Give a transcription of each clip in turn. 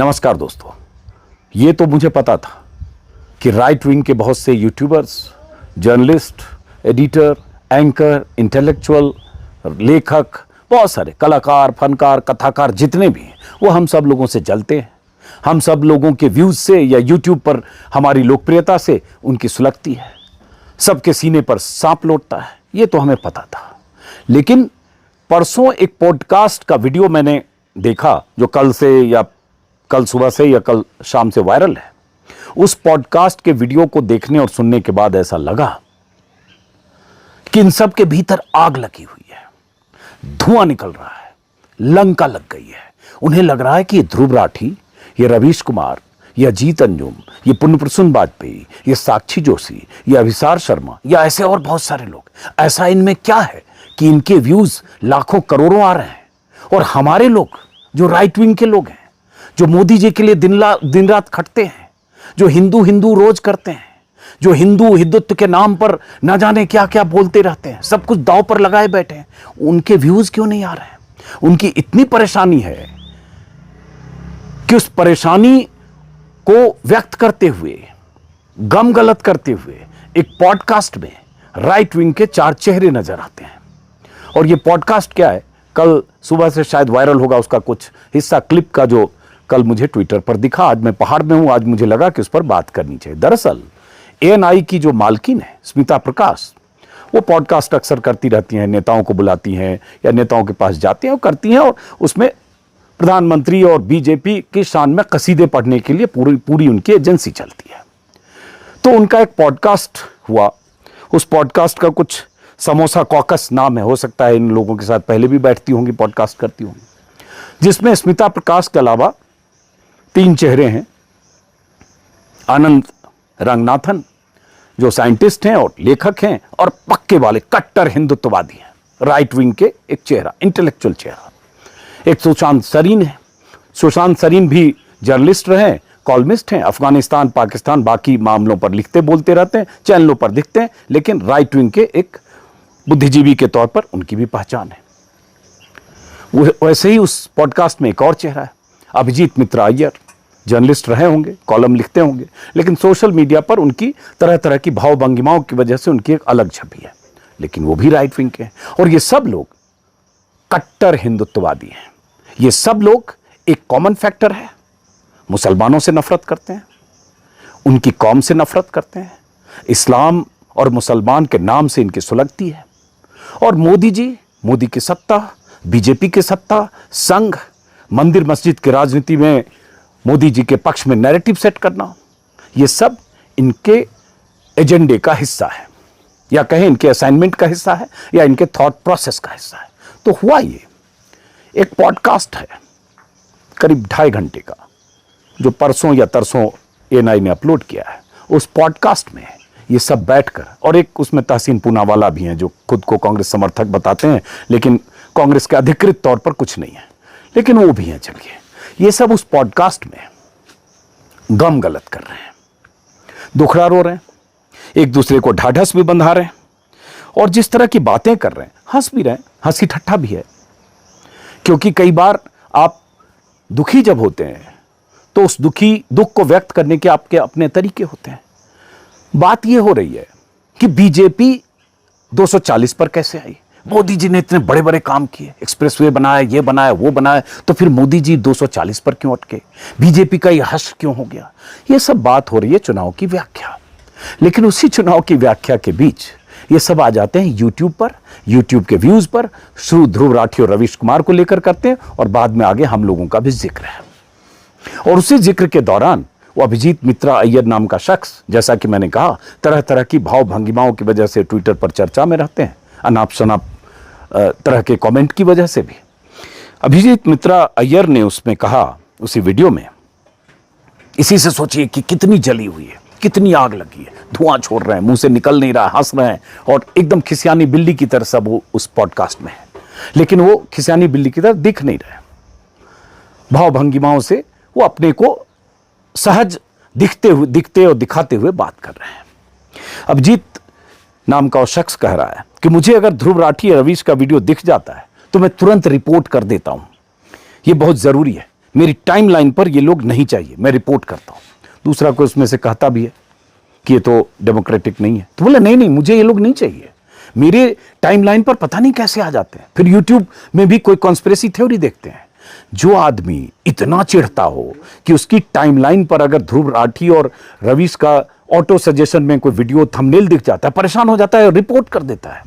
नमस्कार दोस्तों। ये तो मुझे पता था कि राइट विंग के बहुत से YouTubers, journalist, editor, anchor, intellectual, लेखक, बहुत सारे कलाकार, फनकार, कथाकार जितने भी हैं वो हम सब लोगों से जलते हैं। हम सब लोगों के व्यूज से या यूट्यूब पर हमारी लोकप्रियता से उनकी सुलगती है। सबके सीने पर सांप लौटता है, ये तो हमें पता था। लेकिन परसों एक पॉडकास्ट का वीडियो मैंने देखा जो कल सुबह से या कल शाम से वायरल है। उस पॉडकास्ट के वीडियो को देखने और सुनने के बाद ऐसा लगा कि इन सब के भीतर आग लगी हुई है, धुआं निकल रहा है, लंका लग गई है। उन्हें लग रहा है कि ये ध्रुव राठी, ये रवीश कुमार, ये अजीत अंजुम, ये पुण्य प्रसून वाजपेयी, ये साक्षी जोशी, ये अभिसार शर्मा या ऐसे और बहुत सारे लोग, ऐसा इनमें क्या है कि इनके व्यूज लाखों करोड़ों आ रहे हैं। और हमारे लोग जो राइट विंग के लोग हैं, जो मोदी जी के लिए दिन रात खटते हैं, जो हिंदू हिंदू रोज करते हैं, जो हिंदू हिंदुत्व के नाम पर न जाने क्या क्या बोलते रहते हैं, सब कुछ दांव पर लगाए बैठे हैं, उनके व्यूज क्यों नहीं आ रहे हैं? उनकी इतनी परेशानी है कि उस परेशानी को व्यक्त करते हुए, गम गलत करते हुए एक पॉडकास्ट में राइट विंग के चार चेहरे नजर आते हैं। और ये पॉडकास्ट क्या है, कल सुबह से शायद वायरल होगा उसका कुछ हिस्सा, क्लिप का, जो कल मुझे ट्विटर पर दिखा। आज मैं पहाड़ में हूं, आज मुझे लगा कि उस पर बात करनी चाहिए। दरअसल ANI की जो मालकिन है स्मिता प्रकाश, वो पॉडकास्ट अक्सर करती रहती हैं, नेताओं को बुलाती हैं या नेताओं के पास जाती हैं और करती हैं, और उसमें प्रधानमंत्री और बीजेपी की शान में कसीदे पढ़ने के लिए पूरी उनकी एजेंसी चलती है। तो उनका एक पॉडकास्ट हुआ। उस पॉडकास्ट का कुछ समोसा कॉकस नाम है, हो सकता है इन लोगों के साथ पहले भी बैठती होंगी, पॉडकास्ट करती होंगी, जिसमें स्मिता प्रकाश के अलावा 3 चेहरे हैं। आनंद रंगनाथन जो साइंटिस्ट हैं और लेखक हैं और पक्के वाले कट्टर हिंदुत्ववादी हैं, राइट विंग के एक चेहरा, इंटेलेक्चुअल चेहरा। एक सुशांत सरीन है। सुशांत सरीन भी जर्नलिस्ट रहे, कॉलमिस्ट हैं, अफगानिस्तान, पाकिस्तान, बाकी मामलों पर लिखते बोलते रहते हैं, चैनलों पर दिखते हैं, लेकिन राइट विंग के एक बुद्धिजीवी के तौर पर उनकी भी पहचान है। वैसे ही उस पॉडकास्ट में एक और चेहरा है, अभिजीत मित्रा अय्यर, जर्नलिस्ट रहे होंगे, कॉलम लिखते होंगे, लेकिन सोशल मीडिया पर उनकी तरह तरह की भाव भंगिमाओं की वजह से उनकी एक अलग छवि है, लेकिन वो भी राइट विंग के हैं। और ये सब लोग कट्टर हिंदुत्ववादी हैं। ये सब लोग, एक कॉमन फैक्टर है, मुसलमानों से नफरत करते हैं, उनकी कौम से नफरत करते हैं, इस्लाम और मुसलमान के नाम से इनकी सुलगती है। और मोदी जी, मोदी की सत्ता, बीजेपी की सत्ता, संघ, मंदिर मस्जिद की राजनीति में मोदी जी के पक्ष में नैरेटिव सेट करना, ये सब इनके एजेंडे का हिस्सा है, या कहें इनके असाइनमेंट का हिस्सा है, या इनके थॉट प्रोसेस का हिस्सा है। तो हुआ ये, एक पॉडकास्ट है करीब 2.5 घंटे का, जो परसों या तरसों ANI ने अपलोड किया है। उस पॉडकास्ट में ये सब बैठकर, और एक उसमें तहसीन पूनावाला भी हैं जो खुद को कांग्रेस समर्थक बताते हैं, लेकिन कांग्रेस के अधिकृत तौर पर कुछ नहीं है, लेकिन वो भी हैं। चलिए, ये सब उस पॉडकास्ट में गम गलत कर रहे हैं, दुखड़ा रो रहे हैं, एक दूसरे को ढाढ़स भी बंधा रहे हैं, और जिस तरह की बातें कर रहे हैं, हंस भी रहे हैं, हंसी ठट्ठा भी है। क्योंकि कई बार आप दुखी जब होते हैं तो उस दुख को व्यक्त करने के आपके अपने तरीके होते हैं। बात यह हो रही है कि बीजेपी 240 पर कैसे आई? मोदी जी ने इतने बड़े बड़े काम किए, एक्सप्रेसवे बनाया, ये बनाया, वो बनाया, तो फिर मोदी जी 240 पर क्यों अटके? बीजेपी का ये हश्र क्यों हो गया? ये सब बात हो रही है चुनाव की व्याख्या। लेकिन उसी चुनाव की व्याख्या के बीच ये सब आ जाते हैं यूट्यूब पर, यूट्यूब के व्यूज पर, श्री ध्रुव राठी और रवीश कुमार को लेकर करते हैं, और बाद में आगे हम लोगों का भी जिक्र है। और उसी जिक्र के दौरान वो अभिजीत मित्रा अय्यर नाम का शख्स, जैसा कि मैंने कहा, तरह तरह की भाव भंगिमाओं की वजह से ट्विटर पर चर्चा में रहते हैं, अनाप शनाप तरह के कमेंट की वजह से भी। अभिजीत मित्रा अय्यर ने उसमें कहा, उसी वीडियो में, इसी से सोचिए कि कितनी जली हुई है, कितनी आग लगी है, धुआं छोड़ रहे हैं, मुंह से निकल नहीं रहा, हंस रहे हैं, और एकदम खिसियानी बिल्ली की तरह सब वो उस पॉडकास्ट में है, लेकिन वो खिसियानी बिल्ली की तरह दिख नहीं रहे। भाव भंगिमाओं से वो अपने को सहज दिखते और दिखाते हुए बात कर रहे हैं। अभिजीत नाम का वो शख्स कह रहा है कि मुझे अगर ध्रुव राठी या रवीश का वीडियो दिख जाता है तो मैं तुरंत रिपोर्ट कर देता हूं। ये बहुत जरूरी है मेरी टाइमलाइन पर ये लोग नहीं चाहिए, मैं रिपोर्ट करता हूं। दूसरा कोई उसमें से कहता भी है कि ये तो डेमोक्रेटिक नहीं है, तो बोला नहीं नहीं, मुझे ये लोग नहीं चाहिए। मेरे टाइमलाइन पर पता नहीं कैसे आ जाते हैं। फिर यूट्यूब में भी कोई कॉन्स्पिरेसी थ्योरी देखते हैं। जो आदमी इतना चिढ़ता हो कि उसकी टाइमलाइन पर अगर ध्रुव राठी और रवीश का ऑटो सजेशन में कोई वीडियो थंबनेल दिख जाता है, परेशान हो जाता है, रिपोर्ट कर देता है।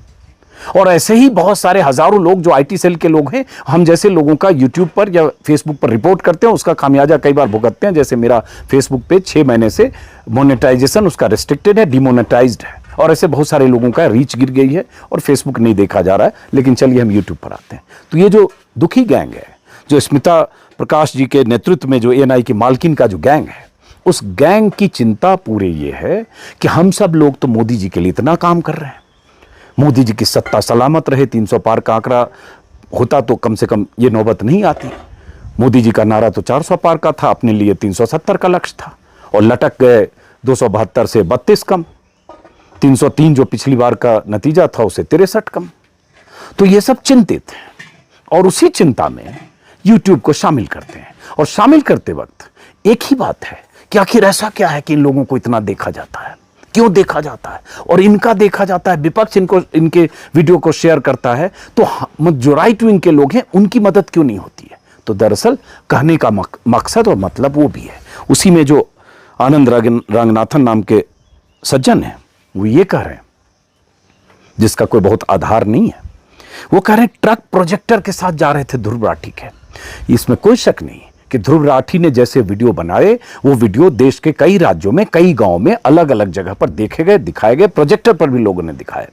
और ऐसे ही बहुत सारे हजारों लोग जो आईटी सेल के लोग हैं, हम जैसे लोगों का यूट्यूब पर या फेसबुक पर रिपोर्ट करते हैं, उसका खामियाजा कई बार भुगतते हैं। जैसे मेरा फेसबुक पेज 6 महीने से मोनेटाइजेशन उसका रिस्ट्रिक्टेड है, डिमोनेटाइज्ड है, और ऐसे बहुत सारे लोगों का रीच गिर गई है और फेसबुक नहीं देखा जा रहा है। लेकिन चलिए हम यूट्यूब पर आते हैं। तो ये जो दुखी गैंग है, जो स्मिता प्रकाश जी के नेतृत्व में जो एएनआई की मालकिन का जो गैंग है, उस गैंग की चिंता पूरे ये है कि हम सब लोग तो मोदी जी के लिए इतना काम कर रहे हैं, मोदी जी की सत्ता सलामत रहे, 300 पार का आंकड़ा होता तो कम से कम ये नौबत नहीं आती। मोदी जी का नारा तो 400 पार का था, अपने लिए 370 का लक्ष्य था, और लटक गए 272 से 32 कम, 303 जो पिछली बार का नतीजा था उसे 63 कम। तो ये सब चिंतित है और उसी चिंता में यूट्यूब को शामिल करते हैं। और शामिल करते वक्त एक ही बात है कि आखिर ऐसा क्या है कि इन लोगों को इतना देखा जाता है, क्यों देखा जाता है, और इनका देखा जाता है, विपक्ष इनको इनके वीडियो को शेयर करता है, तो जो राइट विंग के लोग हैं उनकी मदद क्यों नहीं होती है। तो दरअसल कहने का मकसद और मतलब वो भी है। उसी में जो आनंद रंगनाथन नाम के सज्जन हैं, वो ये कह रहे हैं, जिसका कोई बहुत आधार नहीं है, वो कह रहे हैं ट्रक प्रोजेक्टर के साथ जा रहे थे ध्रुव राठी के। इसमें कोई शक नहीं कि ध्रुव राठी ने जैसे वीडियो बनाए, वो वीडियो देश के कई राज्यों में, कई गांव में, अलग अलग जगह पर देखे गए, दिखाए गए, प्रोजेक्टर पर भी लोगों ने दिखाए,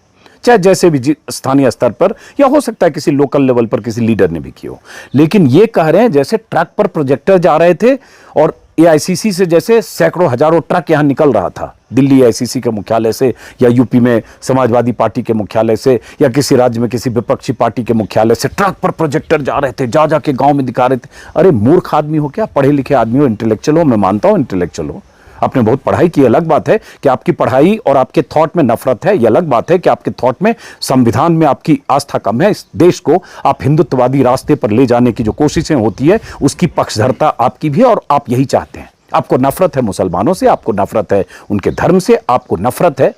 चाहे जैसे भी स्थानीय स्तर पर, या हो सकता है किसी लोकल लेवल पर किसी लीडर ने भी किया हो। लेकिन ये कह रहे हैं जैसे ट्रक पर प्रोजेक्टर जा रहे थे, और एआईसीसी से जैसे सैकड़ों हजारों ट्रक यहां निकल रहा था, दिल्ली एआईसीसी के मुख्यालय से, या यूपी में समाजवादी पार्टी के मुख्यालय से, या किसी राज्य में किसी विपक्षी पार्टी के मुख्यालय से ट्रक पर प्रोजेक्टर जा रहे थे, जा जाके गांव में दिखा रहे थे। अरे मूर्ख आदमी हो क्या, पढ़े लिखे आदमी हो, इंटेलेक्चुअल हो, मैं मानता हूं इंटेलेक्चुअल हो, आपने बहुत पढ़ाई की, अलग बात है कि आपकी पढ़ाई और आपके थॉट में नफरत है, यह अलग बात है कि आपके थॉट में, संविधान में आपकी आस्था कम है। इस देश को आप हिंदुत्ववादी रास्ते पर ले जाने की जो कोशिशें होती है, उसकी पक्षधरता आपकी भी है, और आप यही चाहते हैं। आपको नफरत है मुसलमानों से, आपको नफरत है उनके धर्म से, आपको नफरत है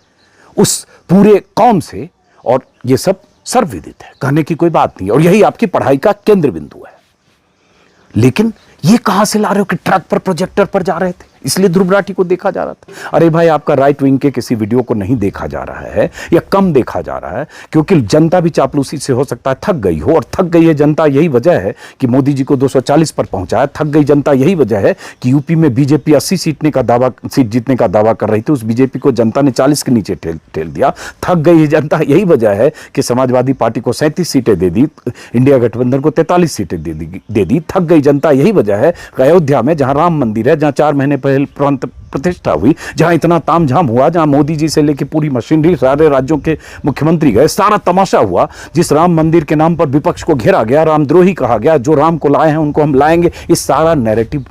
उस पूरे कौम से, और ये सब सर्वविदित है, कहने की कोई बात नहीं, और यही आपकी पढ़ाई का केंद्र बिंदु है। लेकिन ये कहां से ला रहे हो कि ट्रक पर प्रोजेक्टर पर जा रहे थे, इसलिए ध्रुव राठी को देखा जा रहा था। अरे भाई, आपका राइट विंग के किसी वीडियो को नहीं देखा जा रहा है, या कम देखा जा रहा है, क्योंकि जनता भी चापलूसी से हो सकता है थक गई हो, और थक गई है जनता, यही वजह है कि मोदी जी को 240 पर पहुंचाया। थक गई जनता, यही वजह है कि यूपी में बीजेपी 80 सीट जीतने का दावा कर रही थी, उस बीजेपी को जनता ने 40 के नीचे ठेल दिया। थक गई है जनता, यही वजह है कि समाजवादी पार्टी को 37 सीटें दे दी, इंडिया गठबंधन को 43 सीटें दे दी। थक गई जनता, यही वजह है अयोध्या में, जहां राम मंदिर है, जहां 4 महीने पहले प्रांत प्रतिष्ठा हुई, जहां इतना तामझाम हुआ, जहां मोदी जी से लेकर पूरी मशीनरी, सारे राज्यों के मुख्यमंत्री गए, सारा तमाशा हुआ, जिस राम मंदिर के नाम पर विपक्ष को घेरा गया, रामद्रोही कहा गया, जो राम को लाए हैं उनको हम लाएंगे, इस सारा नैरेटिव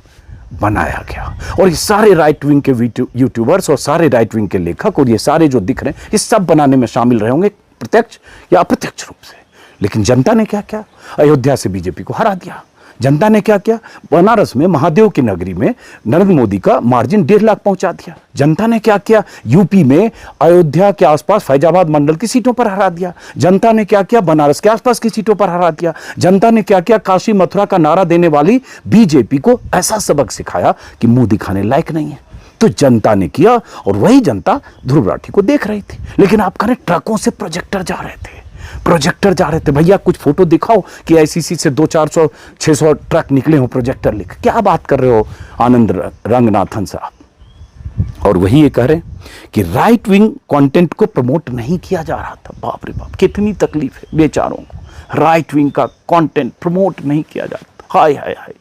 बनाया गया। और ये सारे राइट विंग के यूट्यूबर्स और सारे राइट विंग के लेखक और ये सारे जो दिख रहे हैं, ये सब बनाने में शामिल रहे होंगे, प्रत्यक्ष या अप्रत्यक्ष रूप से। लेकिन जनता ने क्या किया? अयोध्या से बीजेपी को हरा दिया। जनता ने क्या किया? बनारस में, महादेव की नगरी में नरेंद्र मोदी का मार्जिन 1.5 लाख पहुंचा दिया। जनता ने क्या किया? यूपी में अयोध्या के आसपास फैजाबाद मंडल की सीटों पर हरा दिया। जनता ने क्या किया? बनारस के आसपास की सीटों पर हरा दिया। जनता ने क्या किया? काशी मथुरा का नारा देने वाली बीजेपी को ऐसा सबक सिखाया कि मुंह दिखाने लायक नहीं है। तो जनता ने किया, और वही जनता ध्रुव राठी को देख रही थी। लेकिन आप कहें ट्रकों से प्रोजेक्टर जा रहे थे, प्रोजेक्टर जा रहे थे। भैया कुछ फोटो दिखाओ कि आईसीसी से 200, 400, 600 ट्रक निकले हो प्रोजेक्टर लेकर। क्या बात कर रहे हो आनंद रंगनाथन साहब? और वही ये कह रहे हैं कि राइट विंग कंटेंट को प्रमोट नहीं किया जा रहा था। बाप रे बाप, कितनी तकलीफ है बेचारों को। राइट विंग का कंटेंट प्रमोट नहीं किया जा रहा। हाय हाय हाय,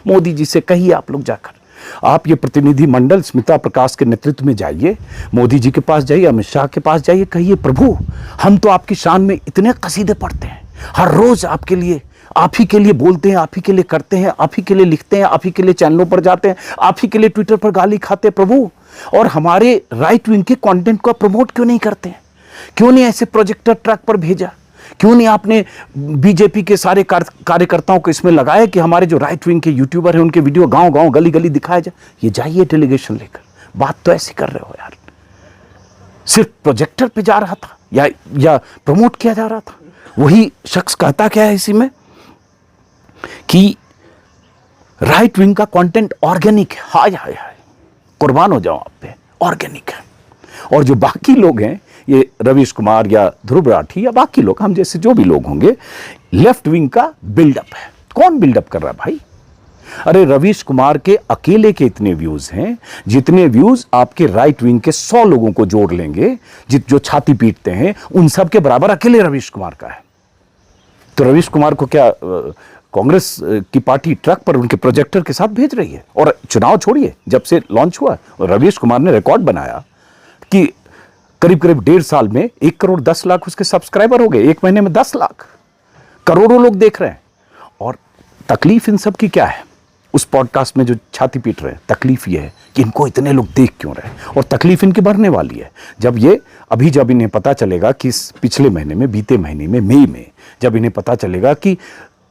मोदी जी से कहिए आप लोग जाकर, आप ये प्रतिनिधि मंडल स्मिता प्रकाश के नेतृत्व में जाइए, मोदी जी के पास जाइए, अमित शाह के पास जाइए, कहिए प्रभु हम तो आपकी शान में इतने कसीदे पढ़ते हैं, हर रोज आपके लिए, आप ही के लिए बोलते हैं, आप ही के लिए करते हैं, आप ही के लिए लिखते हैं, आप ही के लिए चैनलों पर जाते हैं, आप ही के लिए ट्विटर पर गाली खाते हैं प्रभु, और हमारे राइट विंग के कंटेंट को प्रमोट क्यों नहीं करते हैं? क्यों नहीं ऐसे प्रोजेक्टर ट्रक पर भेजा? क्यों नहीं आपने बीजेपी के सारे कार्यकर्ताओं को इसमें लगाया कि हमारे जो राइट विंग के यूट्यूबर हैं उनके वीडियो गांव गांव गली गली दिखाया जाए? ये जाइए डेलीगेशन लेकर, बात तो ऐसी कर रहे हो यार। सिर्फ प्रोजेक्टर पे जा रहा था या प्रमोट किया जा रहा था। वही शख्स कहता क्या है इसी में कि राइट विंग का कंटेंट ऑर्गेनिक है। हाय हाय हाय, कुर्बान हो जाओ आप पे, ऑर्गेनिक है। और जो बाकी लोग हैं, ये रवीश कुमार या ध्रुव राठी या बाकी लोग, हम जैसे जो भी लोग होंगे, लेफ्ट विंग का बिल्डअप है। कौन बिल्डअप कर रहा है भाई? अरे रवीश कुमार के अकेले के इतने व्यूज हैं जितने व्यूज आपके राइट विंग के 100 लोगों को जोड़ लेंगे, जो छाती पीटते हैं, उन सब के बराबर अकेले रवीश कुमार का है। तो रवीश कुमार को क्या कांग्रेस की पार्टी ट्रक पर उनके प्रोजेक्टर के साथ भेज रही है? और चुनाव छोड़िए, जब से लॉन्च हुआ रवीश कुमार ने रिकॉर्ड बनाया कि करीब करीब 1.5 साल में 1 करोड़ 10 लाख उसके सब्सक्राइबर हो गए, 1 महीने में 10 लाख, करोड़ों लोग देख रहे हैं। और तकलीफ इन सब की क्या है? उस पॉडकास्ट में जो छाती पीट रहे हैं, तकलीफ ये है कि इनको इतने लोग देख क्यों रहे हैं। और तकलीफ इनकी बढ़ने वाली है जब इन्हें पता चलेगा कि इस पिछले महीने में, बीते महीने में, मई में, जब इन्हें पता चलेगा कि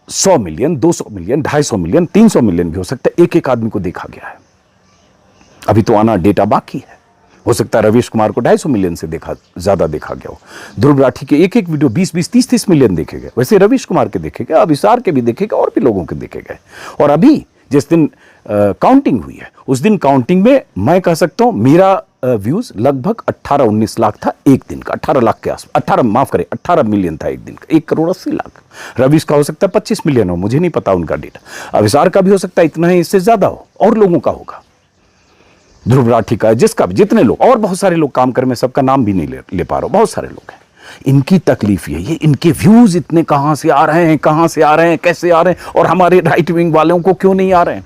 100 मिलियन, 200 मिलियन, 250 मिलियन, 300 मिलियन भी हो सकता है, एक एक आदमी को देखा गया है। अभी तो आना डेटा बाकी है। हो सकता है रवीश कुमार को 250 मिलियन से ज्यादा देखा गया हो। ध्रुव राठी के एक एक वीडियो 20-20, 30-30 मिलियन देखे गए। वैसे रवीश कुमार के देखे गए, अभिसार के भी देखे गए और भी लोगों के देखे गए। और अभी जिस दिन काउंटिंग हुई है, उस दिन काउंटिंग में मैं कह सकता हूं मेरा व्यूज लगभग 18-19 लाख था एक दिन का, 18 लाख के आसपास, 18 मिलियन था एक दिन का, 1 करोड़ 80 लाख। रवीश का हो सकता है 25 मिलियन हो, मुझे नहीं पता उनका डेटा। अभिसार का भी हो सकता है इतना ही, इससे ज्यादा हो, और लोगों का होगा। ध्रुव राठी का, जिसका भी, जितने लोग, और बहुत सारे लोग काम कर, मैं सबका नाम भी नहीं ले पा रहा हूं, बहुत सारे लोग हैं। इनकी तकलीफ ये इनके व्यूज इतने कहां से आ रहे हैं, कैसे आ रहे हैं, और हमारे राइट विंग वालों को क्यों नहीं आ रहे हैं?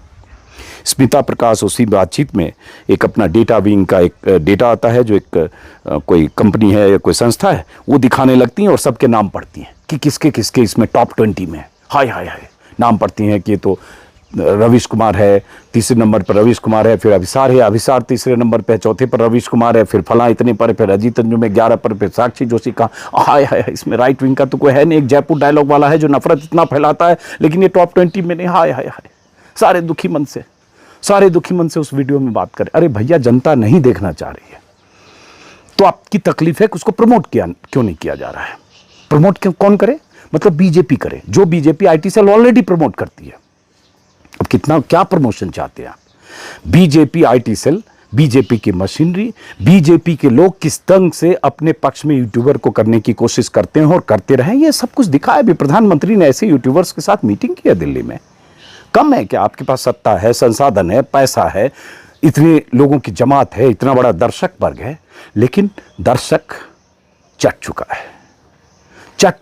स्मिता प्रकाश उसी बातचीत में एक अपना डेटा विंग का एक डेटा आता है, जो एक कोई कंपनी है या कोई संस्था है, वो दिखाने लगती हैं और सबके नाम पढ़ती हैं कि किसके किसके इसमें टॉप 20 में। हाय हाय हाय, नाम पढ़ती हैं कि तो रवीश कुमार है, तीसरे नंबर पर रवीश कुमार है, फिर अभिसार है, अभिसार तीसरे नंबर पे, चौथे पर रवीश कुमार है, फिर फला इतने पर, फिर अजीत अंजुम में 11 पर, फिर साक्षी जोशी का। हाय हाय, इसमें राइट विंग का तो कोई है नहीं। एक जयपुर डायलॉग वाला है जो नफरत इतना फैलाता है, लेकिन ये टॉप 20 में नहीं। हाय हाय हाय, सारे दुखी मन से उस वीडियो में बात करें। अरे भैया, जनता नहीं देखना चाह रही है तो आपकी तकलीफ है कि उसको प्रमोट क्यों नहीं किया जा रहा है? प्रमोट कौन करे? मतलब बीजेपी करे, जो BJP IT cell already promote करती है। अब क्या प्रमोशन चाहते हैं आप? बीजेपी आईटी सेल, बीजेपी की मशीनरी, बीजेपी के लोग किस ढंग से अपने पक्ष में यूट्यूबर को करने की कोशिश करते हैं और करते रहे, ये सब कुछ दिखाया भी। प्रधानमंत्री ने ऐसे यूट्यूबर्स के साथ मीटिंग किया दिल्ली में। कम है क्या? आपके पास सत्ता है, संसाधन है, पैसा है, इतने लोगों की जमात है, इतना बड़ा दर्शक वर्ग है, लेकिन दर्शक चट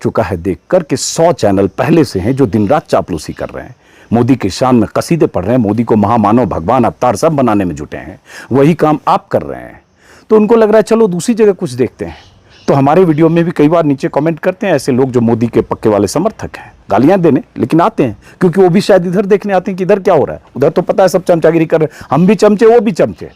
चुका है देखकर कि 100 चैनल पहले से हैं जो दिन रात चापलूसी कर रहे हैं, मोदी की शान में कसीदे पढ़ रहे हैं, मोदी को महामानव, भगवान, अवतार सब बनाने में जुटे हैं। वही काम आप कर रहे हैं, तो उनको लग रहा है चलो दूसरी जगह कुछ देखते हैं। तो हमारे वीडियो में भी कई बार नीचे कमेंट करते हैं ऐसे लोग जो मोदी के पक्के वाले समर्थक हैं, गालियां देने, लेकिन आते हैं क्योंकि वो भी शायद इधर देखने आते हैं कि इधर क्या हो रहा है। उधर तो पता है सब चमचागिरी कर रहे हैं, हम भी चमचे, वो भी चमचे,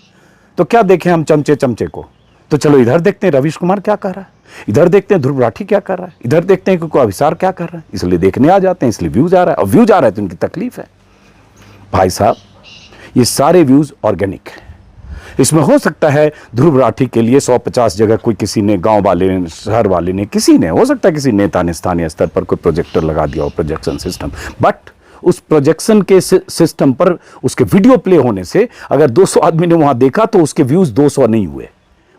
तो क्या देखें हम चमचे को? तो चलो इधर देखते हैं रवीश कुमार क्या कर रहा है, इधर देखते हैं ध्रुव राठी क्या कर रहा है, इधर देखते हैं कि कोई अभिसार क्या कर रहा है, इसलिए देखने आ जाते हैं, इसलिए व्यूज आ रहा है। और व्यूज आ रहा है तो उनकी तकलीफ है। भाई साहब, ये सारे व्यूज ऑर्गेनिक है। इसमें हो सकता है ध्रुव राठी के लिए 150 जगह कोई किसी ने, गांव वाले ने, शहर वाले ने, किसी ने, हो सकता है किसी नेता ने स्थानीय स्तर पर कोई प्रोजेक्टर लगा दिया हो, प्रोजेक्शन सिस्टम, बट उस प्रोजेक्शन के सिस्टम पर उसके वीडियो प्ले होने से अगर 200 आदमी ने वहां देखा तो उसके व्यूज 200 नहीं हुए।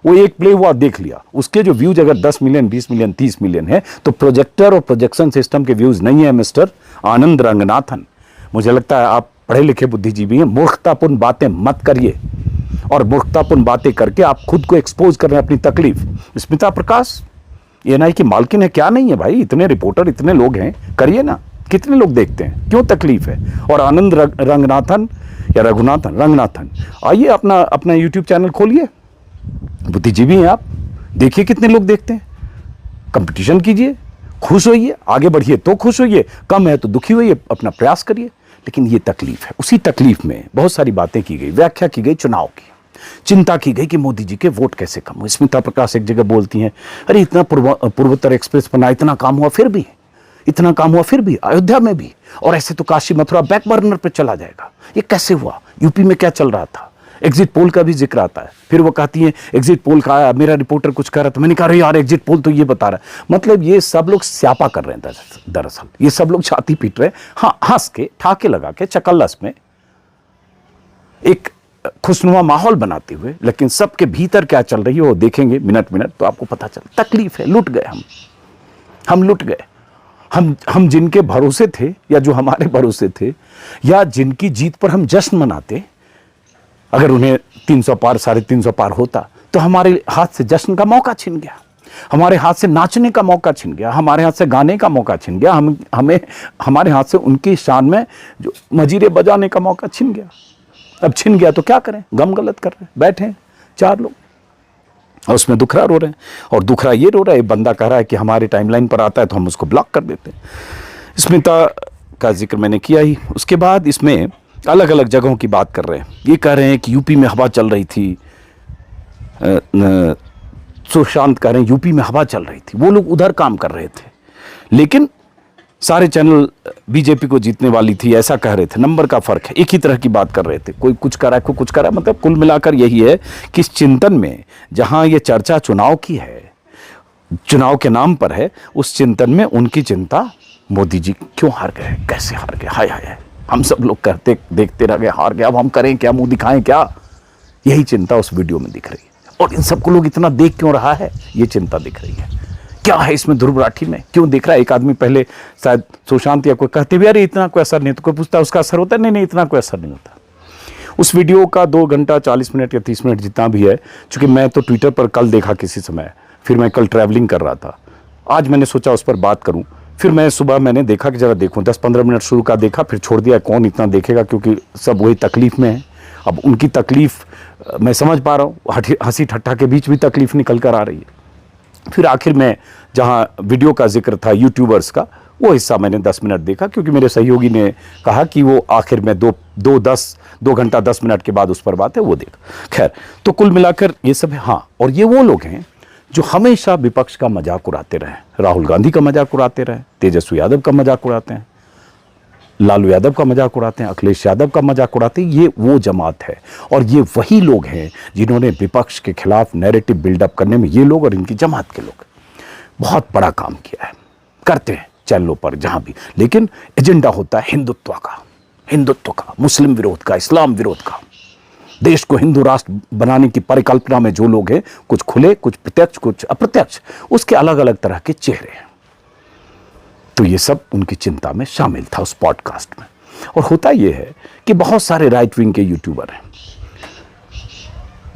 वो एक प्ले हुआ, देख लिया, उसके जो व्यूज अगर 10 मिलियन, 20 मिलियन, 30 मिलियन है, तो प्रोजेक्टर और प्रोजेक्शन सिस्टम के व्यूज नहीं है। मिस्टर आनंद रंगनाथन, मुझे लगता है आप पढ़े लिखे बुद्धिजीवी हैं, मूर्खतापूर्ण बातें मत करिए, और मूर्खतापूर्ण बातें करके आप खुद को एक्सपोज कर रहे हैं अपनी तकलीफ। स्मिता प्रकाश एएनआई की मालकिन है, क्या नहीं है भाई? इतने रिपोर्टर, इतने लोग हैं, करिए ना, कितने लोग देखते हैं, क्यों तकलीफ है? और आनंद रंगनाथन या रंगनाथन, आइए अपना यूट्यूब चैनल खोलिए, बुद्धिजीवी हैं आप, देखिए कितने लोग देखते हैं, कंपटीशन कीजिए, खुश होइए, आगे बढ़िए तो खुश होइए, कम है तो दुखी होइए, अपना प्रयास करिए। लेकिन ये तकलीफ है। उसी तकलीफ में बहुत सारी बातें की गई, व्याख्या की गई चुनाव की। चिंता की गई कि मोदी जी के वोट कैसे कम हुए। स्मिता प्रकाश एक जगह बोलती हैं, अरे इतना पूर्वोत्तर एक्सप्रेस बना, इतना काम हुआ फिर भी, इतना काम हुआ फिर भी, अयोध्या में भी, और ऐसे तो काशी मथुरा बैक बर्नर पे चला जाएगा। ये कैसे हुआ? यूपी में क्या चल रहा था? एग्जिट पोल का भी जिक्र आता है। फिर वो कहती है एग्जिट पोल का आया, मेरा रिपोर्टर कुछ कह रहा था, मैंने कहा अरे यार एग्जिट पोल तो ये बता रहा है। मतलब ये सब लोग स्यापा कर रहे हैं दरअसल, ये सब लोग छाती पीट रहे हैं, हाँ, हंस के, ठाके लगा के, चकल्लस में एक खुशनुमा माहौल बनाते हुए, लेकिन सबके भीतर क्या चल रही है वो देखेंगे मिनट मिनट तो आपको पता चल। तकलीफ है, लुट गए हम लुट गए। हम जिनके भरोसे थे, या जो हमारे भरोसे थे, या जिनकी जीत पर हम जश्न मनाते, अगर उन्हें 300 पार 350 पार होता तो हमारे हाथ से जश्न का मौका छिन गया, हमारे हाथ से नाचने का मौका छिन गया, हमारे हाथ से गाने का मौका छिन गया, हमें हमारे हाथ से उनकी शान में जो मजीरे बजाने का मौका छिन गया। अब छिन गया तो क्या करें? गम गलत कर रहे हैं, बैठे हैं 4 लोग और उसमें दुखरा रो रहे हैं। और दुखरा ये रो रहा है, बंदा कह रहा है कि हमारे टाइमलाइन पर आता है तो हम उसको ब्लॉक कर देते हैं। स्मिता का जिक्र मैंने किया ही। उसके बाद इसमें अलग अलग जगहों की बात कर रहे हैं। ये कह रहे हैं कि यूपी में हवा चल रही थी, सुशांत कह रहे हैं यूपी में हवा चल रही थी, वो लोग उधर काम कर रहे थे, लेकिन सारे चैनल बीजेपी को जीतने वाली थी, ऐसा कह रहे थे। नंबर का फर्क है, एक ही तरह की बात कर रहे थे, कोई कुछ कर रहा है, कोई कुछ कर रहा है। मतलब कुल मिलाकर यही है कि इस चिंतन में, जहां ये चर्चा चुनाव की है, चुनाव के नाम पर है, उस चिंतन में उनकी चिंता मोदी जी क्यों हार गए, कैसे हार गए, हाय हाय, हम सब लोग कहते देखते रह गए, हार गए, अब हम करें क्या, मुंह दिखाएं क्या, यही चिंता उस वीडियो में दिख रही है। और इन सबको लोग इतना देख क्यों रहा है, ये चिंता दिख रही है। क्या है इसमें ध्रुव राठी में, क्यों दिख रहा है? एक आदमी पहले शायद सुशांत या कोई कहते भी अरे इतना कोई असर नहीं, तो कोई पूछता उसका असर होता है? नहीं नहीं, इतना कोई असर नहीं होता। उस वीडियो का 2 घंटा 40 मिनट या 30 मिनट जितना भी है, चूंकि मैं तो ट्विटर पर कल देखा किसी समय, फिर मैं कल ट्रैवलिंग कर रहा था, आज मैंने सोचा उस पर बात करूं। फिर मैं सुबह मैंने देखा कि जरा देखूं, 10-15 मिनट शुरू का देखा, फिर छोड़ दिया। कौन इतना देखेगा, क्योंकि सब वही तकलीफ में है। अब उनकी तकलीफ मैं समझ पा रहा हूँ, हंसी ठट्ठा के बीच भी तकलीफ निकल कर आ रही है। फिर आखिर में जहाँ वीडियो का जिक्र था यूट्यूबर्स का, वो हिस्सा मैंने 10 मिनट देखा, क्योंकि मेरे सहयोगी ने कहा कि वो आखिर में 2 घंटा 10 मिनट के बाद उस पर बात है, वो देख। खैर, तो कुल मिलाकर ये सब है। हाँ, और ये वो लोग हैं जो हमेशा विपक्ष का मजाक उड़ाते रहे। राहुल गांधी का मजाक उड़ाते रहे, तेजस्वी यादव का मजाक उड़ाते हैं, लालू यादव का मजाक उड़ाते हैं, अखिलेश यादव का मजाक उड़ाते हैं। ये वो जमात है, और ये वही लोग हैं जिन्होंने विपक्ष के खिलाफ नैरेटिव बिल्डअप करने में, ये लोग और इनकी जमात के लोग बहुत बड़ा काम किया है, करते हैं चैनलों पर जहां भी। लेकिन एजेंडा होता है हिंदुत्व का, मुस्लिम विरोध का, इस्लाम विरोध का। देश को हिंदू राष्ट्र बनाने की परिकल्पना में जो लोग हैं, कुछ खुले, कुछ प्रत्यक्ष, कुछ अप्रत्यक्ष, उसके अलग अलग तरह के चेहरे हैं। तो ये सब उनकी चिंता में शामिल था उस पॉडकास्ट में। और होता यह है कि बहुत सारे राइट विंग के यूट्यूबर हैं।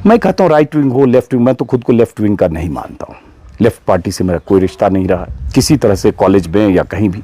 मैं कहता हूं राइट विंग हो, लेफ्ट विंग, मैं तो खुद को लेफ्ट विंग का नहीं मानता हूं। लेफ्ट पार्टी से मेरा कोई रिश्ता नहीं रहा किसी तरह से, कॉलेज में या कहीं भी।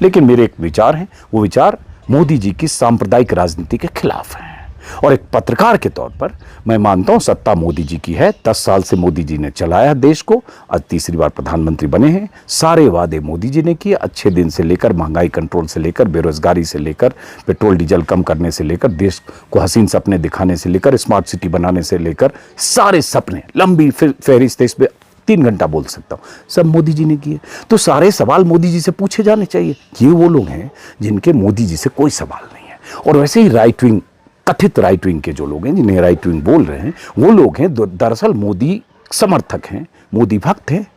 लेकिन मेरे एक विचार हैं, वो विचार मोदी जी की सांप्रदायिक राजनीति के खिलाफ हैं। और एक पत्रकार के तौर पर मैं मानता हूं सत्ता मोदी जी की है। 10 साल से मोदी जी ने चलाया देश को, आज तीसरी बार प्रधानमंत्री बने हैं। सारे वादे मोदी जी ने किए, अच्छे दिन से लेकर, महंगाई कंट्रोल से लेकर, बेरोजगारी से लेकर, पेट्रोल डीजल कम करने से लेकर, देश को हसीन सपने दिखाने से लेकर, स्मार्ट सिटी बनाने से लेकर, सारे सपने, लंबी फहरिस्त, इस पे 3 घंटा बोल सकता हूं, सब मोदी जी ने किए। तो सारे सवाल मोदी जी से पूछे जाने चाहिए। ये वो लोग हैं जिनके मोदी जी से कोई सवाल नहीं है। और वैसे ही राइट विंग, कथित राइट विंग के जो लोग हैं, जिन्हें राइट विंग बोल रहे हैं, वो लोग हैं दरअसल मोदी समर्थक हैं, मोदी भक्त हैं।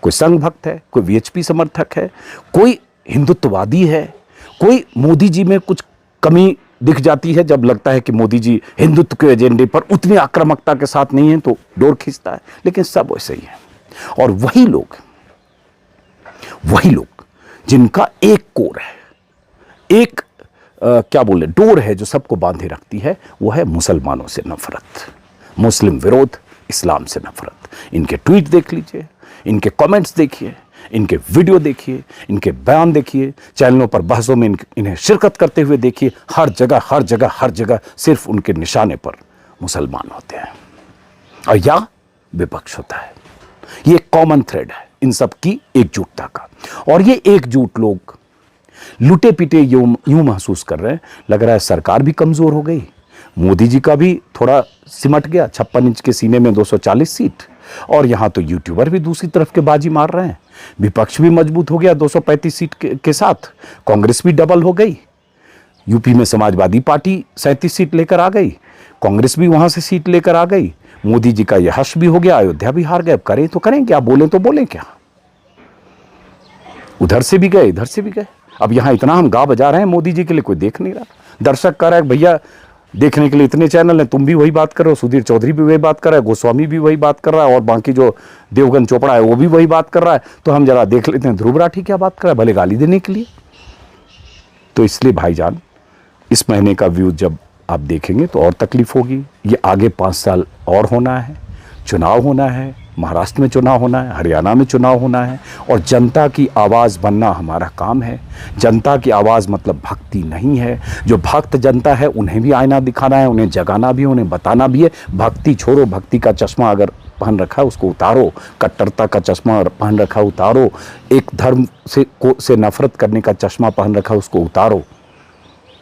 कोई संघ भक्त है, कोई वीएचपी समर्थक है, कोई हिंदुत्ववादी है, कोई मोदी जी में कुछ कमी दिख जाती है जब लगता है कि मोदी जी हिंदुत्व के एजेंडे पर उतनी आक्रामकता के साथ नहीं है तो डोर खींचता है। लेकिन सब वैसे ही है। और वही लोग जिनका एक कोर है, एक क्या बोले, डोर है जो सबको बांधे रखती है, वो है मुसलमानों से नफरत, मुस्लिम विरोध, इस्लाम से नफरत। इनके ट्वीट देख लीजिए, इनके कमेंट्स देखिए, इनके वीडियो देखिए, इनके बयान देखिए, चैनलों पर बहसों में इन्हें शिरकत करते हुए देखिए। हर जगह सिर्फ उनके निशाने पर मुसलमान होते हैं और या विपक्ष होता है। ये कॉमन थ्रेड है इन सब की एकजुटता का। और ये एकजुट लोग लुटे पिटे यूं महसूस कर रहे हैं, लग रहा है सरकार भी कमजोर हो गई, मोदी जी का भी थोड़ा सिमट गया, 56 इंच के सीने में 240 सीट। और यहाँ तो यूट्यूबर भी दूसरी तरफ के बाजी मार रहे हैं। विपक्ष भी मजबूत हो गया 235 सीट के साथ। कांग्रेस भी डबल हो गई। यूपी में समाजवादी पार्टी 37 सीट लेकर आ गई, कांग्रेस भी वहां से सीट लेकर आ गई। मोदी जी का यह हर्ष भी हो गया, अयोध्या भी हार गए। अब करें तो करें क्या, बोलें तो बोलें क्या। उधर से भी गए, इधर से भी गए। अब यहां इतना हम गा बजा रहे हैं मोदी जी के लिए, कोई देख नहीं रहा। दर्शक कह रहा है भैया देखने के लिए इतने चैनल हैं, तुम भी वही बात कर रहे हो, सुधीर चौधरी भी वही बात कर रहा है, गोस्वामी भी वही बात कर रहा है, और बाकी जो देवगन चोपड़ा है वो भी वही बात कर रहा है, तो हम जरा देख लेते हैं ध्रुव राठी क्या बात कर रहा है, भले गाली देने के लिए। तो इसलिए भाईजान, इस महीने का व्यू जब आप देखेंगे तो और तकलीफ होगी। ये आगे 5 साल और होना है, चुनाव होना है, महाराष्ट्र में चुनाव होना है, हरियाणा में चुनाव होना है, और जनता की आवाज़ बनना हमारा काम है। जनता की आवाज़ मतलब भक्ति नहीं है। जो भक्त जनता है उन्हें भी आईना दिखाना है, उन्हें जगाना भी है, उन्हें बताना भी है। भक्ति छोड़ो, भक्ति का चश्मा अगर पहन रखा है उसको उतारो, कट्टरता का चश्मा पहन रखा उतारो, एक धर्म से नफरत करने का चश्मा पहन रखा उसको उतारो।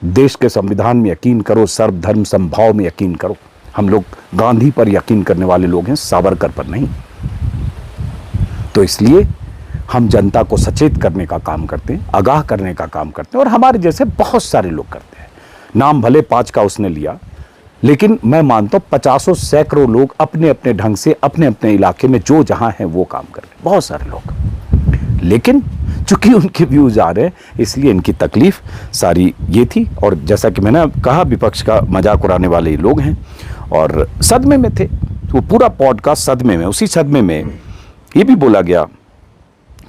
देश के संविधान में यकीन करो, सर्वधर्म समभाव में यकीन करो। हम लोग गांधी पर यकीन करने वाले लोग हैं, सावरकर पर नहीं। तो इसलिए हम जनता को सचेत करने का काम करते हैं, आगाह करने का काम करते हैं, और हमारे जैसे बहुत सारे लोग करते हैं। नाम भले 5 का उसने लिया, लेकिन मैं मानता हूँ 50 सैकड़ों लोग अपने अपने ढंग से अपने अपने इलाके में जो जहां हैं वो काम कर रहे हैं, बहुत सारे लोग। लेकिन चूंकि उनके व्यूज आ रहे हैं, इसलिए इनकी तकलीफ सारी ये थी। और जैसा कि मैंने कहा, विपक्ष का मजाक उड़ाने वाले लोग हैं और सदमे में थे। वो पूरा पॉडकास्ट सदमे में, उसी सदमे में ये भी बोला गया,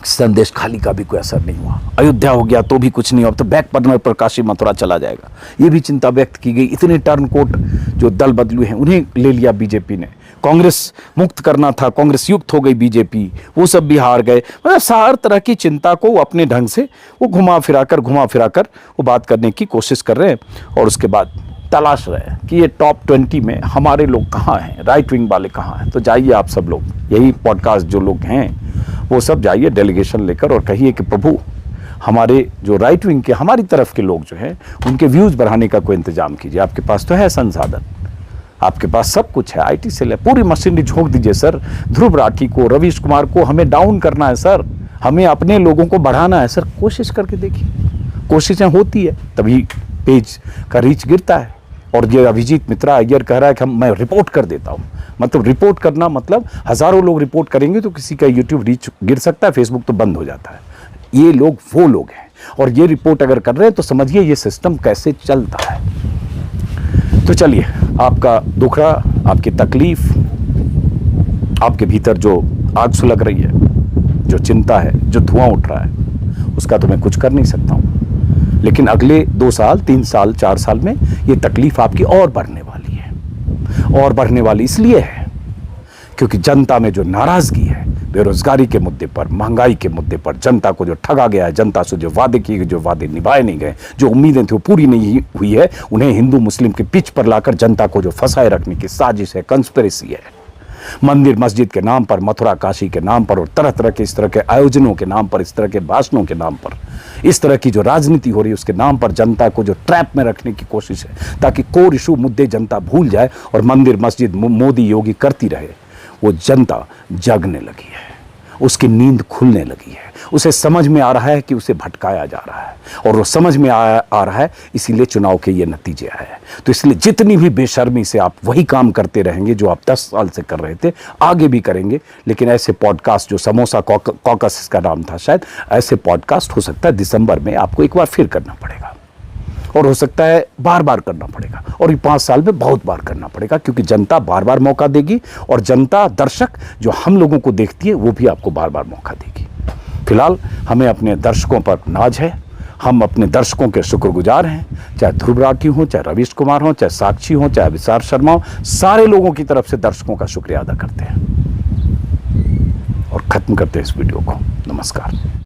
संदेश खाली का भी कोई असर नहीं हुआ, अयोध्या हो गया तो भी कुछ नहीं हुआ, अब तो बैक बर्नर पर काशी मथुरा चला जाएगा, ये भी चिंता व्यक्त की गई। इतने टर्नकोट जो दल बदलू हैं उन्हें ले लिया बीजेपी ने, कांग्रेस मुक्त करना था, कांग्रेस युक्त हो गई बीजेपी, वो सब भी हार गए। मतलब हर तरह की चिंता को वो अपने ढंग से वो घुमा फिरा कर वो बात करने की कोशिश कर रहे हैं। और उसके बाद तलाश रहे हैं कि ये टॉप 20 में हमारे लोग कहाँ हैं, राइट विंग वाले कहाँ हैं। तो जाइए आप सब लोग, यही पॉडकास्ट जो लोग हैं वो सब जाइए डेलीगेशन लेकर और कहिए कि प्रभु हमारे जो राइट विंग के, हमारी तरफ के लोग जो हैं उनके व्यूज़ बढ़ाने का कोई इंतजाम कीजिए। आपके पास तो है संसाधन, आपके पास सब कुछ है, IT से ले पूरी मशीनरी झोंक दीजिए सर। ध्रुव राठी को, रवीश कुमार को हमें डाउन करना है सर, हमें अपने लोगों को बढ़ाना है सर। कोशिश करके देखिए, कोशिशें होती है तभी पेज का रीच गिरता है। और ये अभिजीत मित्रा अय्यर कह रहा है कि मैं रिपोर्ट कर देता हूँ, मतलब रिपोर्ट करना मतलब हज़ारों लोग रिपोर्ट करेंगे तो किसी का यूट्यूब रीच गिर सकता है, फेसबुक तो बंद हो जाता है। ये लोग वो लोग हैं, और ये रिपोर्ट अगर कर रहे हैं तो समझिए ये सिस्टम कैसे चलता है। तो चलिए, आपका दुखड़ा, आपकी तकलीफ, आपके भीतर जो आग सुलग रही है, जो चिंता है, जो धुआं उठ रहा है, उसका तो मैं कुछ कर नहीं सकता हूँ। लेकिन अगले 2 साल, 3 साल, 4 साल में ये तकलीफ आपकी और बढ़ने वाली है। और बढ़ने वाली इसलिए है क्योंकि जनता में जो नाराजगी है, बेरोजगारी के मुद्दे पर, महंगाई के मुद्दे पर, जनता को जो ठगा गया है, जनता से जो वादे किए गए, जो वादे निभाए नहीं गए, जो उम्मीदें थी वो पूरी नहीं हुई है, उन्हें हिंदू मुस्लिम के पिच पर लाकर जनता को जो फंसाए रखने की साजिश है, कंस्पिरेसी है। मंदिर मस्जिद के नाम पर, मथुरा काशी के नाम पर, और तरह तरह के इस तरह के आयोजनों के नाम पर, इस तरह के भाषणों के नाम पर, इस तरह की जो राजनीति हो रही है उसके नाम पर जनता को जो ट्रैप में रखने की कोशिश है, ताकि कोर इशू मुद्दे जनता भूल जाए और मंदिर मस्जिद मोदी योगी करती रहे। वो जनता जगने लगी है, उसकी नींद खुलने लगी है, उसे समझ में आ रहा है कि उसे भटकाया जा रहा है, और वो समझ में आ रहा है, इसीलिए चुनाव के ये नतीजे आए हैं। तो इसलिए जितनी भी बेशर्मी से आप वही काम करते रहेंगे जो आप 10 साल से कर रहे थे, आगे भी करेंगे। लेकिन ऐसे पॉडकास्ट, जो समोसा कॉकस इसका नाम था शायद, ऐसे पॉडकास्ट हो सकता है दिसंबर में आपको एक बार फिर करना पड़ेगा, और हो सकता है बार बार करना पड़ेगा, और ये 5 साल में बहुत बार करना पड़ेगा, क्योंकि जनता बार बार मौका देगी, और जनता, दर्शक जो हम लोगों को देखती है वो भी आपको बार बार मौका देगी। फिलहाल हमें अपने दर्शकों पर नाज है, हम अपने दर्शकों के शुक्रगुजार हैं, चाहे ध्रुव राठी हो, चाहे रवीश कुमार हो, चाहे साक्षी हो, चाहे विशाल शर्मा हो, सारे लोगों की तरफ से दर्शकों का शुक्रिया अदा करते हैं। और खत्म करते हैं इस वीडियो को। नमस्कार।